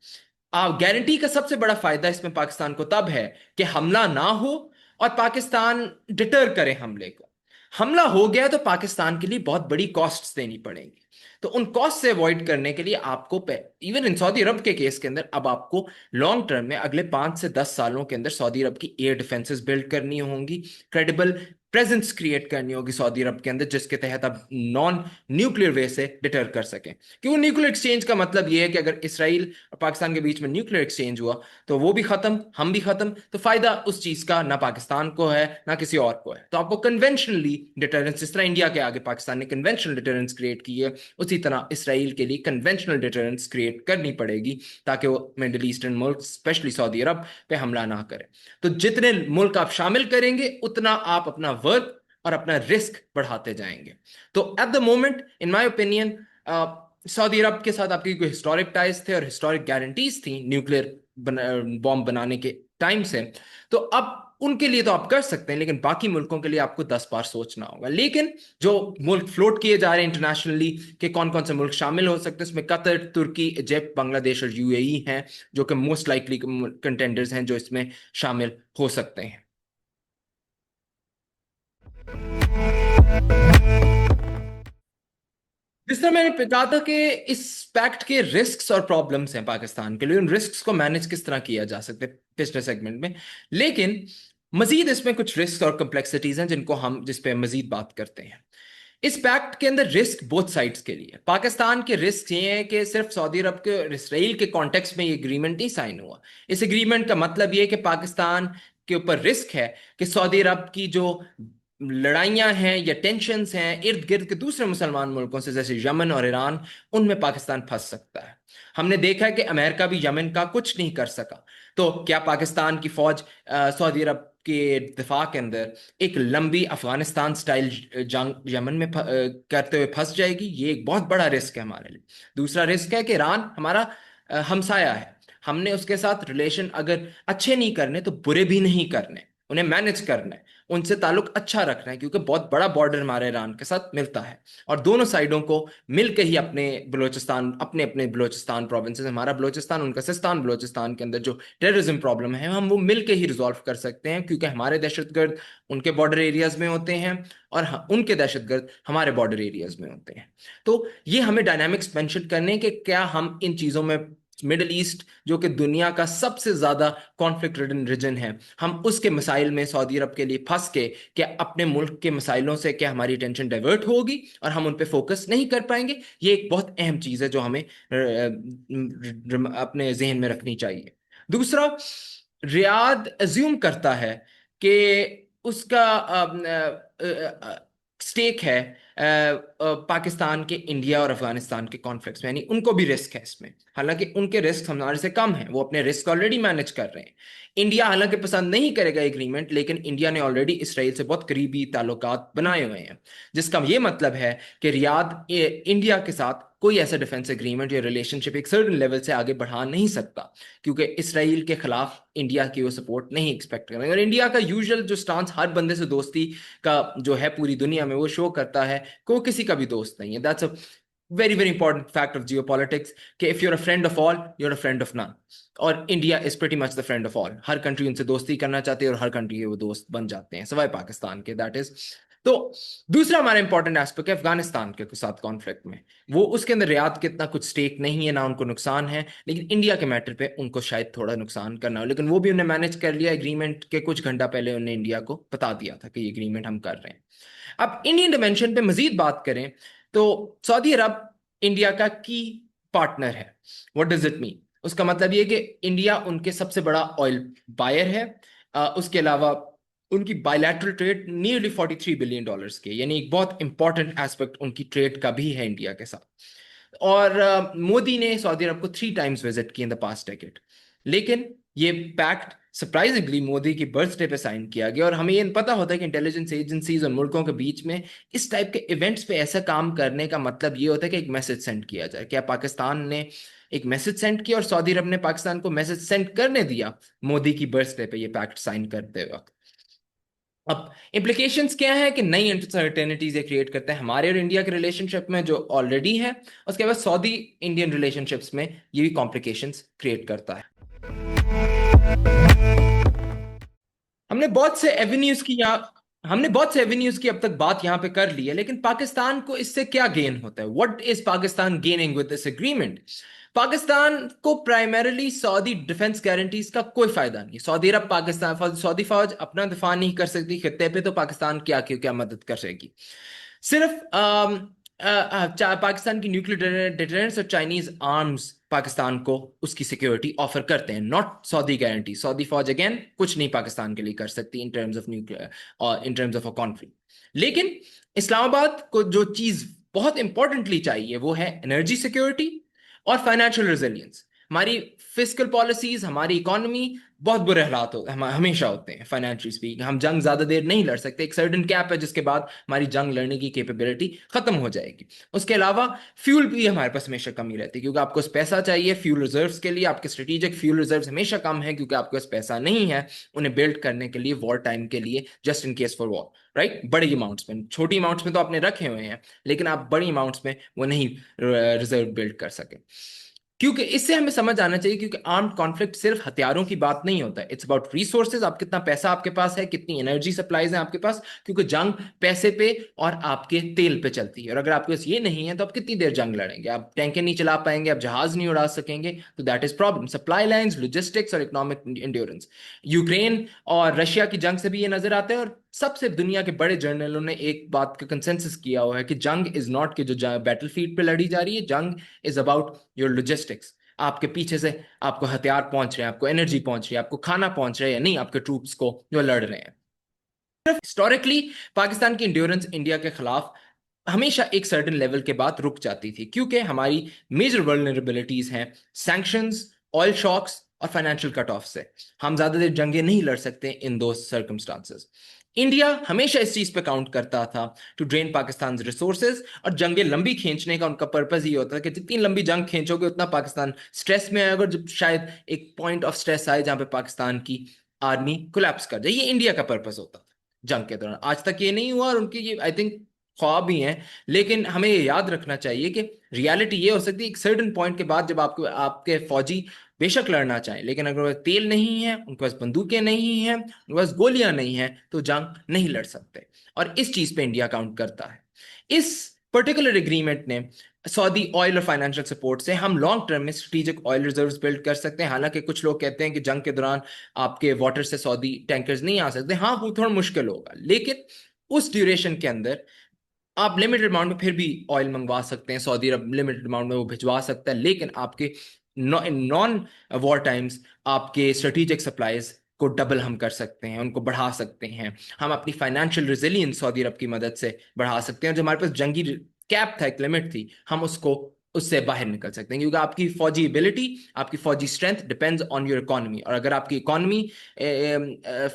आप गारंटी का सबसे बड़ा फायदा इसमें पाकिस्तान को तब है कि हमला ना हो और पाकिस्तान डिटर करे हमले को। हमला हो गया तो पाकिस्तान के लिए बहुत बड़ी कॉस्ट्स देनी पड़ेंगी। तो उन कॉस्ट से अवॉइड करने के लिए आपको इवन इन सऊदी अरब के केस के अंदर अब आपको लॉन्ग टर्म में अगले 5 से 10 सालों के अंदर सऊदी अरब की एयर डिफेंसेस बिल्ड करनी होंगी, क्रेडिबल प्रेजेंस क्रिएट करनी होगी सऊदी अरब के अंदर, जिसके तहत आप नॉन न्यूक्लियर वे से डिटर कर सकें। क्योंकि न्यूक्लियर एक्सचेंज का मतलब ये है कि अगर इसराइल और पाकिस्तान के बीच में न्यूक्लियर एक्सचेंज हुआ तो वो भी खत्म, हम भी खत्म। तो फायदा उस चीज का ना पाकिस्तान को है ना किसी और को है। तो आपको कन्वेंशनली डिटरेंस, जिस तरह इंडिया के आगे पाकिस्तान ने कन्वेंशनल डिटरेंस क्रिएट की है, उसी तरह इसराइल के लिए कन्वेंशनल डिटरेंस क्रिएट करनी पड़ेगी ताकि वो मिडिल ईस्टर्न मुल्क स्पेशली सऊदी अरब पे हमला ना करें। तो जितने मुल्क आप शामिल करेंगे उतना आप अपना वर्क और अपना रिस्क बढ़ाते जाएंगे। तो at the moment in my opinion Saudi अरब के साथ आपकी कोई हिस्टोरिक टाइज थे और हिस्टोरिक गारंटीज थी न्यूक्लियर बॉम्ब बनाने के टाइम से, तो अब उनके लिए तो आप कर सकते हैं, लेकिन बाकी मुल्कों के लिए आपको 10 बार सोचना होगा। लेकिन जो मुल्क फ्लोट किए जा रहे हैं इंटरनेशनली कि कौन कौन से मुल्क शामिल हो सकते हैं, उसमें कतर, तुर्की, इजिप्ट, बांग्लादेश और यूएई हैं जो कि मोस्ट लाइकली कंटेंडर्स हैं जो इसमें शामिल हो सकते हैं। जिस तरह मैंने कहा था कि इस पैक्ट के रिस्क्स और प्रॉब्लम्स हैं पाकिस्तान के लिए, उन रिस्क्स को मैनेज किस तरह किया जा सकता है पिछले सेगमेंट में। लेकिन मजीद इसमें कुछ रिस्क और कम्प्लेक्सिटीज हैं जिनको हम जिस पे मजीद बात करते हैं। इस पैक्ट के अंदर रिस्क बोथ साइड्स के लिए। पाकिस्तान के रिस्क ये हैं कि सिर्फ सऊदी अरब के इसराइल के कॉन्टेक्स्ट में ये एग्रीमेंट नहीं साइन हुआ। इस एग्रीमेंट का मतलब ये है कि पाकिस्तान के ऊपर रिस्क है कि सऊदी अरब की जो लड़ाइयां हैं या टेंशन्स हैं इर्द गिर्द के दूसरे मुसलमान मुल्कों से जैसे यमन और ईरान, उनमें पाकिस्तान फंस सकता है। हमने देखा है कि अमेरिका भी यमन का कुछ नहीं कर सका। तो क्या पाकिस्तान की फौज सऊदी अरब के दिफा के अंदर एक लंबी अफगानिस्तान स्टाइल जंग यमन में करते हुए फंस जाएगी? ये एक बहुत बड़ा रिस्क है हमारे लिए। दूसरा रिस्क है कि ईरान हमारा हमसाया है। हमने उसके साथ रिलेशन अगर अच्छे नहीं करने तो बुरे भी नहीं करने, उन्हें मैनेज करना है, उनसे ताल्लुक अच्छा रखना है, क्योंकि बहुत बड़ा बॉर्डर हमारे ईरान के साथ मिलता है। और दोनों साइडों को मिलकर ही अपने अपने बलोचिस्तान प्रोविंसेस, हमारा बलोचिस्तान उनका सिस्तान बलोचिस्तान के अंदर जो टेररिज्म प्रॉब्लम है हम वो मिलकर ही रिजॉल्व कर सकते हैं, क्योंकि हमारे दहशतगर्द उनके बॉर्डर एरियाज में होते हैं और उनके दहशतगर्द हमारे बॉर्डर एरियाज में होते हैं। तो ये हमें डायनामिक्स मेंशन करने के क्या हम इन चीजों में मिडिल ईस्ट जो कि दुनिया का सबसे ज्यादा कॉन्फ्लिक्ट रिडन रीजन है, हम उसके मसाइल में सऊदी अरब के लिए फंस के क्या अपने मुल्क के मसाइलों से क्या हमारी अटेंशन डाइवर्ट होगी और हम उन पे फोकस नहीं कर पाएंगे? ये एक बहुत अहम चीज है जो हमें अपने जहन में रखनी चाहिए। दूसरा, रियाद अज्यूम करता है कि उसका स्टेक है पाकिस्तान के इंडिया और अफगानिस्तान के कॉन्फ्लिक्ट्स में, यानी उनको भी रिस्क है इसमें, हालांकि उनके रिस्क हमारे से कम है, वो अपने रिस्क ऑलरेडी मैनेज कर रहे हैं। इंडिया हालांकि पसंद नहीं करेगा एग्रीमेंट, लेकिन इंडिया ने ऑलरेडी इसराइल से बहुत करीबी ताल्लुकात बनाए हुए हैं, जिसका ये मतलब है कि रियाद इंडिया के साथ कोई ऐसा डिफेंस एग्रीमेंट या रिलेशनशिप एक सर्टेन लेवल से आगे बढ़ा नहीं सकता, क्योंकि इसराइल के खिलाफ इंडिया की वो सपोर्ट नहीं एक्सपेक्ट करेंगे। और इंडिया का यूजुअल जो स्टांस हर बंदे से दोस्ती का जो है पूरी दुनिया में, वो शो करता है कि वो किसी का भी दोस्त नहीं है। That's a very very important fact of geopolitics, कि if you're a friend of all you're a friend of none. और India is pretty much the friend of all, हर कंट्री उनसे दोस्ती करना चाहती है और हर कंट्री के वो दोस्त बन जाते हैं, सिवाय पाकिस्तान के, दैट इज। तो दूसरा हमारा इंपॉर्टेंट एस्पेक्ट है अफगानिस्तान के साथ कॉन्फ्लिक्ट में, वो उसके अंदर रियाद के इतना कुछ स्टेक नहीं है, ना उनको नुकसान है, लेकिन इंडिया के मैटर पे उनको शायद थोड़ा नुकसान करना हो, लेकिन वो भी उन्हें मैनेज कर लिया। एग्रीमेंट के कुछ घंटा पहले उन्हें इंडिया को बता दिया था कि ये एग्रीमेंट हम कर रहे हैं। अब इंडियन डिमेंशन पे मजीद बात करें तो सऊदी अरब इंडिया का की पार्टनर है। What does it mean? उसका मतलब ये कि इंडिया उनके सबसे बड़ा ऑयल बायर है। उसके अलावा उनकी बायलैटरल ट्रेड नियरली $43 बिलियन के, यानी एक बहुत इंपॉर्टेंट एस्पेक्ट उनकी ट्रेड का भी है इंडिया के साथ। और मोदी ने सऊदी अरब को 3 टाइम्स विजिट की इन द पास्ट डेकेड, लेकिन ये पैक्ट सरप्राइजिंगली मोदी की बर्थडे पे साइन किया गया। और हमें ये पता होता है कि इंटेलिजेंस एजेंसीज और मुल्कों के बीच में इस टाइप के इवेंट्स पे ऐसा काम करने का मतलब ये होता है कि एक मैसेज सेंड किया जाए। क्या पाकिस्तान ने एक मैसेज सेंड किया और सऊदी अरब ने पाकिस्तान को मैसेज सेंड करने दिया मोदी की बर्थडे पे ये पैक्ट साइन करते वक्त? अब इम्प्लीकेशंस क्या है कि नई अनसर्टेनिटीज ये क्रिएट करते हैं हमारे और इंडिया के रिलेशनशिप में जो ऑलरेडी है, उसके बाद सऊदी इंडियन रिलेशनशिप्स में ये भी कॉम्प्लिकेशंस क्रिएट करता है। हमने बहुत से एवेन्यूज की यहाँ हमने बहुत से एवेन्यूज की अब तक बात यहाँ पे कर ली है, लेकिन पाकिस्तान को इससे क्या गेन होता है? What is Pakistan gaining with this agreement? Pakistan को प्राइमरीली सऊदी डिफेंस गारंटीज का कोई फायदा नहीं। सऊदी अरब पाकिस्तान सऊदी फौज अपना दिफा नहीं कर सकती खित्ते पे, तो पाकिस्तान क्या क्या मदद कर सकेगी? सिर्फ पाकिस्तान की न्यूक्लियर डिटरेंस और चाइनीज आर्म्स पाकिस्तान को उसकी सिक्योरिटी ऑफर करते हैं, नॉट सऊदी गारंटी। सऊदी फौज अगेन कुछ नहीं पाकिस्तान के लिए कर सकती इन टर्म्स ऑफ न्यूक्लियर और in terms of a conflict. लेकिन इस्लामाबाद को जो चीज बहुत इंपॉर्टेंटली चाहिए वो है एनर्जी सिक्योरिटी और फाइनेंशियल रेजिलियंस। हमारी फिस्कल पॉलिसीज, हमारी इकोनॉमी बहुत बुरे हालात हमेशा होते हैं फाइनेंशियली स्पीकिंग। हम जंग ज्यादा देर नहीं लड़ सकते, एक सर्टेन कैप है जिसके बाद हमारी जंग लड़ने की कैपेबिलिटी खत्म हो जाएगी। उसके अलावा फ्यूल भी हमारे पास हमेशा कमी रहती है, क्योंकि आपको पैसा चाहिए फ्यूल रिजर्व्स के लिए। आपके स्ट्रेटेजिक फ्यूल रिजर्व्स हमेशा कम है क्योंकि आपके पास पैसा नहीं है उन्हें बिल्ड करने के लिए वॉर टाइम के लिए, just in case for war, right? बड़ी अमाउंट्स में, छोटी अमाउंट्स में तो आपने रखे हुए हैं, लेकिन आप बड़ी अमाउंट्स में वो नहीं रिजर्व बिल्ड कर सके। क्योंकि इससे हमें समझ आना चाहिए, क्योंकि आर्म्ड कॉन्फ्लिक्ट सिर्फ हथियारों की बात नहीं होता है, इट्स अबाउट रिसोर्सेज। आप कितना पैसा आपके पास है, कितनी एनर्जी सप्लाईज है आपके पास, क्योंकि जंग पैसे पे और आपके तेल पे चलती है। और अगर आपके पास ये नहीं है तो आप कितनी देर जंग लड़ेंगे? आप टैंकें नहीं चला पाएंगे, आप जहाज नहीं उड़ा सकेंगे, तो that is problem. Supply lines, logistics और इकोनॉमिक इंड्योरेंस। यूक्रेन और रशिया की जंग से भी ये नजर आता है, और सबसे दुनिया के बड़े जर्नलों ने एक बात का कंसेंसस किया हुआ है कि जंग इज नॉट कि जो बैटलफील्ड पे लड़ी जा रही है, जंग इज अबाउट योर लॉजिस्टिक्स। आपके पीछे से आपको हथियार पहुंच रहे हैं, आपको एनर्जी पहुंच रही है, आपको खाना पहुंच रहा है या नहीं आपके ट्रूप्स को जो लड़ रहे हैं। हिस्टोरिकली पाकिस्तान की इंड्योरेंस इंडिया के खिलाफ हमेशा एक सर्टेन लेवल के बाद रुक जाती थी, क्योंकि हमारी मेजर वल्नरेबिलिटीज हैं सैंक्शंस, ऑयल शॉक्स और फाइनेंशियल कट ऑफ से। हम ज्यादा देर जंगें नहीं लड़ सकते इन दो सर्कमस्टांसेस। इंडिया हमेशा इस चीज पे काउंट करता था टू ड्रेन पाकिस्तान रिसोर्सेज, और जंगें लंबी खींचने का उनका पर्पस ये होता है कि जितनी लंबी जंग खींचोगे उतना पाकिस्तान स्ट्रेस में आएगा, जब शायद एक पॉइंट ऑफ स्ट्रेस आए जहां पे पाकिस्तान की आर्मी कोलैप्स कर जाए। ये इंडिया का पर्पस होता था जंग के दौरान। आज तक ये नहीं हुआ और उनकी ये आई थिंक ख्वाब भी हैं, लेकिन हमें ये याद रखना चाहिए कि रियलिटी ये हो सकती है एक सर्टेन पॉइंट के बाद, जब आपके आपके फौजी बेशक लड़ना चाहें, लेकिन अगर वो तेल नहीं है, उनके पास बंदूकें नहीं हैं, उनके पास गोलियां नहीं हैं, तो जंग नहीं लड़ सकते। और इस चीज पे इंडिया काउंट करता है। इस पर्टिकुलर एग्रीमेंट ने सऊदी ऑयल और फाइनेंशियल सपोर्ट से हम लॉन्ग टर्म में स्ट्रेटेजिक ऑयल रिजर्व्स बिल्ड कर सकते हैं। हालांकि कुछ लोग कहते हैं कि जंग के दौरान आपके वाटर से सऊदी टैंकर्स नहीं आ सकते, हाँ वो थोड़ा मुश्किल होगा, लेकिन उस ड्यूरेशन के अंदर आप लिमिटेड अमाउंट में फिर भी ऑयल मंगवा सकते हैं। सऊदी अरब लिमिटेड अमाउंट में वो भिजवा सकता है, लेकिन आपके नॉन वॉर टाइम्स आपके स्ट्रेटेजिक सप्लाईज को डबल हम कर सकते हैं, उनको बढ़ा सकते हैं। हम अपनी फाइनेंशियल रेजिलियंस सऊदी अरब की मदद से बढ़ा सकते हैं। जो हमारे पास जंगी کیپ تھا، ایک لمٹ تھی، ہم اس سے باہر نکل سکتے ہیں، کیونکہ آپ کی فوجی ایبلٹی، آپ کی فوجی strength depends on your economy, اور اگر آپ کی اکانومی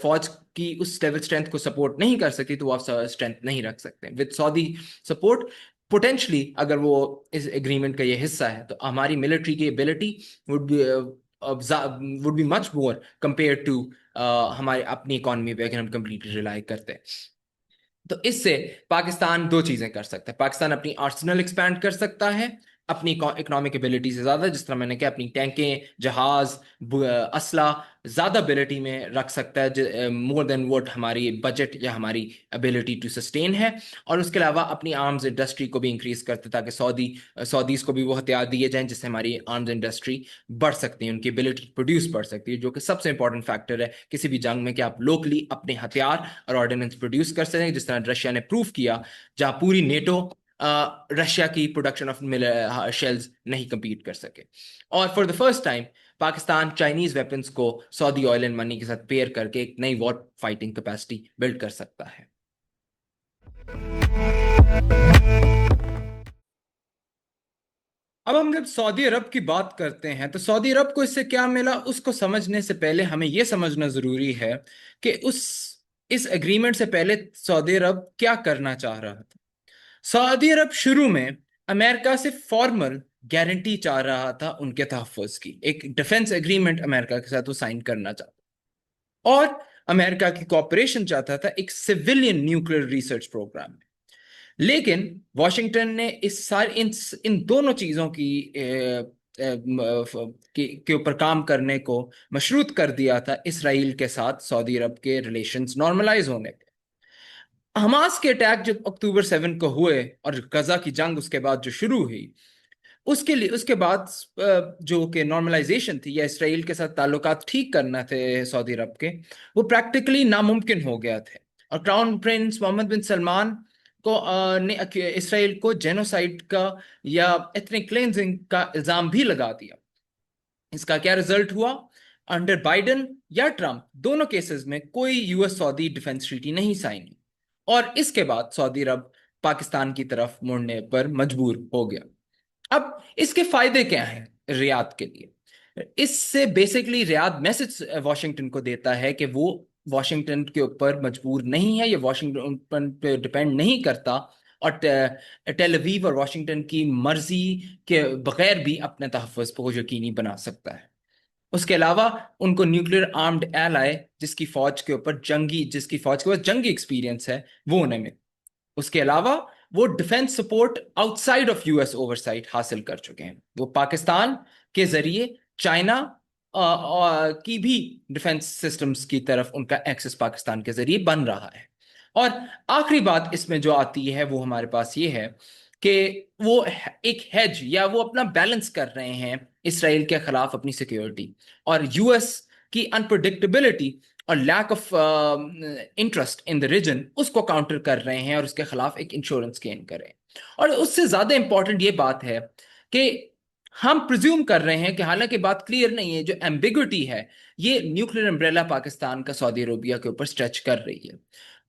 فوج کی اس لیول اسٹرینتھ کو سپورٹ نہیں کر سکتی تو آپ اسٹرینتھ نہیں رکھ سکتے. وتھ سعودی سپورٹ پوٹینشلی اگر وہ اس اگریمنٹ کا یہ حصہ ہے تو ہماری ملٹری کی ability would be much more compared to ہمارے اپنی اکانومی پہ اگر ہم کمپلیٹلی ریلائی کرتے ہیں. تو اس سے پاکستان دو چیزیں کر سکتا ہے. پاکستان اپنی آرسنل ایکسپینڈ کر سکتا ہے اپنی اکنامک ایبلٹی سے زیادہ، جس طرح میں نے کہا اپنی ٹینکیں، جہاز، اسلحہ زیادہ ایبلٹی میں رکھ سکتا ہے، مور دین واٹ ہماری بجٹ یا ہماری ایبلٹی ٹو سسٹین ہے. اور اس کے علاوہ اپنی آرمز انڈسٹری کو بھی انکریز کرتے تاکہ سعودیز کو بھی وہ ہتھیار دیے جائیں جس سے ہماری آرمز انڈسٹری بڑھ سکتی ہے، ان کی ایبلٹی پروڈیوس بڑھ سکتی ہے، جو کہ سب سے امپورٹنٹ فیکٹر ہے کسی بھی جنگ میں کہ آپ لوکلی اپنے ہتھیار اور آرڈیننس پروڈیوس کر سکیں، جس طرح رشیا نے پروف کیا، جہاں پوری نیٹو رشیا کی پروڈکشن آف شیلز نہیں کمپیٹ کر سکے. اور for the first time Pakistan Chinese weapons کو سعودی آئل اینڈ منی کے ساتھ پیئر کر کے ایک نئی وار فائٹنگ کیپیسٹی بلڈ کر سکتا ہے. اب ہم جب سعودی عرب کی بات کرتے ہیں تو سعودی عرب کو اس سے کیا ملا، اس کو سمجھنے سے پہلے ہمیں یہ سمجھنا ضروری ہے کہ اس اگریمنٹ سے پہلے سعودی عرب کیا کرنا چاہ رہا تھا. سعودی عرب شروع میں امریکہ سے فارمل گارنٹی چاہ رہا تھا ان کے تحفظ کی، ایک ڈیفنس اگریمنٹ امریکہ کے ساتھ وہ سائن کرنا چاہتا، اور امریکہ کی کوپریشن چاہتا تھا ایک سیویلین نیوکلیئر ریسرچ پروگرام میں. لیکن واشنگٹن نے ان دونوں چیزوں کے اوپر کام کرنے کو مشروط کر دیا تھا اسرائیل کے ساتھ سعودی عرب کے ریلیشنز نارملائز ہونے پہ. حماس کے اٹیک جب اکتوبر 7 کو ہوئے اور غزہ کی جنگ اس کے بعد جو شروع ہوئی، اس کے بعد جو کہ نارملائزیشن تھی یا اسرائیل کے ساتھ تعلقات ٹھیک کرنا تھے سعودی عرب کے، وہ پریکٹیکلی ناممکن ہو گیا تھے. اور کراؤن پرنس محمد بن سلمان کو نے اسرائیل کو جینوسائڈ کا یا ایتھنک کلینزنگ کا الزام بھی لگا دیا. اس کا کیا رزلٹ ہوا؟ انڈر بائیڈن یا ٹرمپ دونوں کیسز میں کوئی یو ایس سعودی ڈیفنس ٹریٹی نہیں سائن ہوئی، اور اس کے بعد سعودی عرب پاکستان کی طرف مڑنے پر مجبور ہو گیا. اب اس کے فائدے کیا ہیں ریاض کے لیے؟ اس سے بیسکلی ریاض میسج واشنگٹن کو دیتا ہے کہ وہ واشنگٹن کے اوپر مجبور نہیں ہے، یا واشنگٹن پہ ڈپینڈ نہیں کرتا، اور ٹیل اویو اور واشنگٹن کی مرضی کے بغیر بھی اپنے تحفظ کو یقینی بنا سکتا ہے. اس کے علاوہ ان کو نیوکلیئر آرمڈ ایلائے جس کی فوج کے پاس جنگی ایکسپیرینس ہے وہ انہیں ملے. اس کے علاوہ وہ defence support outside of US oversight حاصل کر چکے ہیں. وہ پاکستان کے ذریعے چائنا کی بھی ڈیفنس سسٹمز کی طرف ان کا ایکسس پاکستان کے ذریعے بن رہا ہے. اور آخری بات اس میں جو آتی ہے وہ ہمارے پاس یہ ہے کہ وہ ایک ہیج یا وہ اپنا بیلنس کر رہے ہیں اسرائیل کے خلاف اپنی سیکیورٹی، اور یو ایس کی انپرڈکٹیبلٹی اور lack of interest in the region اس کو کاؤنٹر کر رہے ہیں اور اس کے خلاف ایک انشورنس گین کر رہے ہیں. اور اس سے زیادہ امپورٹنٹ یہ بات ہے کہ ہم پرزیوم کر رہے ہیں کہ حالانکہ بات کلیئر نہیں ہے، جو ایمبیگوٹی ہے یہ نیوکلیئر امبریلا پاکستان کا سعودی عربیہ کے اوپر اسٹریچ کر رہی ہے،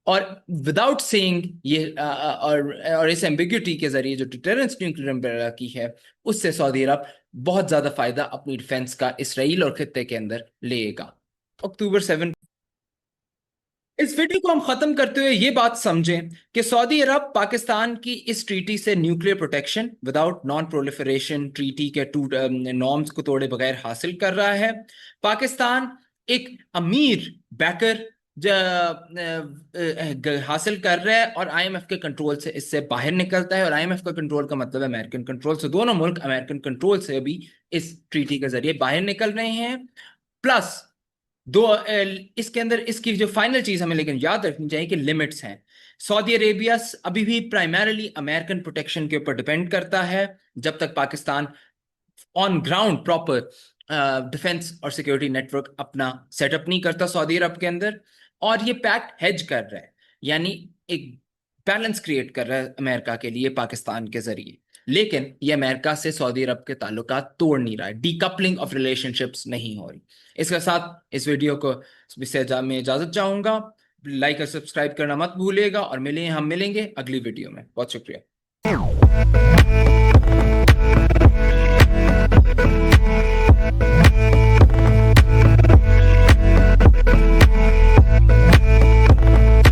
اور وداؤٹ سیئنگ یہ اور اس ایمبیگوٹی کے ذریعے جو ڈیٹرنس نیوکلیئر امبریلا کی ہے اس سے سعودی عرب بہت زیادہ فائدہ اپنی ڈیفنس کا اسرائیل اور خطے کے اندر لے گا. اکتوبر 7 اس ویڈیو کو ہم ختم کرتے ہوئے یہ بات سمجھیں کہ سعودی عرب پاکستان کی اس ٹریٹی سے nuclear protection without non proliferation treaty کے نارمز کو توڑے بغیر حاصل کر رہا ہے. پاکستان ایک امیر بیکر حاصل کر رہا ہے اور آئی ایم ایف کے کنٹرول سے اس سے باہر نکلتا ہے، اور آئی ایم ایف کا کنٹرول کا مطلب ہے امریکن کنٹرول سے. دونوں ملک امریکن کنٹرول سے بھی اس ٹریٹی کے ذریعے باہر نکل رہے ہیں. پلس اس کے اندر اس کی جو فائنل چیز ہمیں لیکن یاد رکھنی چاہیے کہ لمٹس ہیں. سعودی عربیہ ابھی بھی پرائمریلی امریکن پروٹیکشن کے اوپر ڈیپینڈ کرتا ہے جب تک Pakistan on ground proper defence اور سیکیورٹی نیٹ ورک اپنا سیٹ اپ نہیں کرتا سعودی عرب کے اندر. اور یہ پیکٹ ہیج کر رہا ہے، یعنی ایک بیلنس کریٹ کر رہا ہے امریکہ کے لیے پاکستان کے ذریعے، لیکن یہ امریکہ سے سعودی عرب کے تعلقات توڑ نہیں رہا ہے، D coupling of relation ships نہیں ہو رہی. اس کے ساتھ اس ویڈیو کو میں اجازت چاہوں گا. لائک اور سبسکرائب کرنا مت بھولے گا، اور ہم ملیں گے اگلی ویڈیو میں. بہت شکریہ.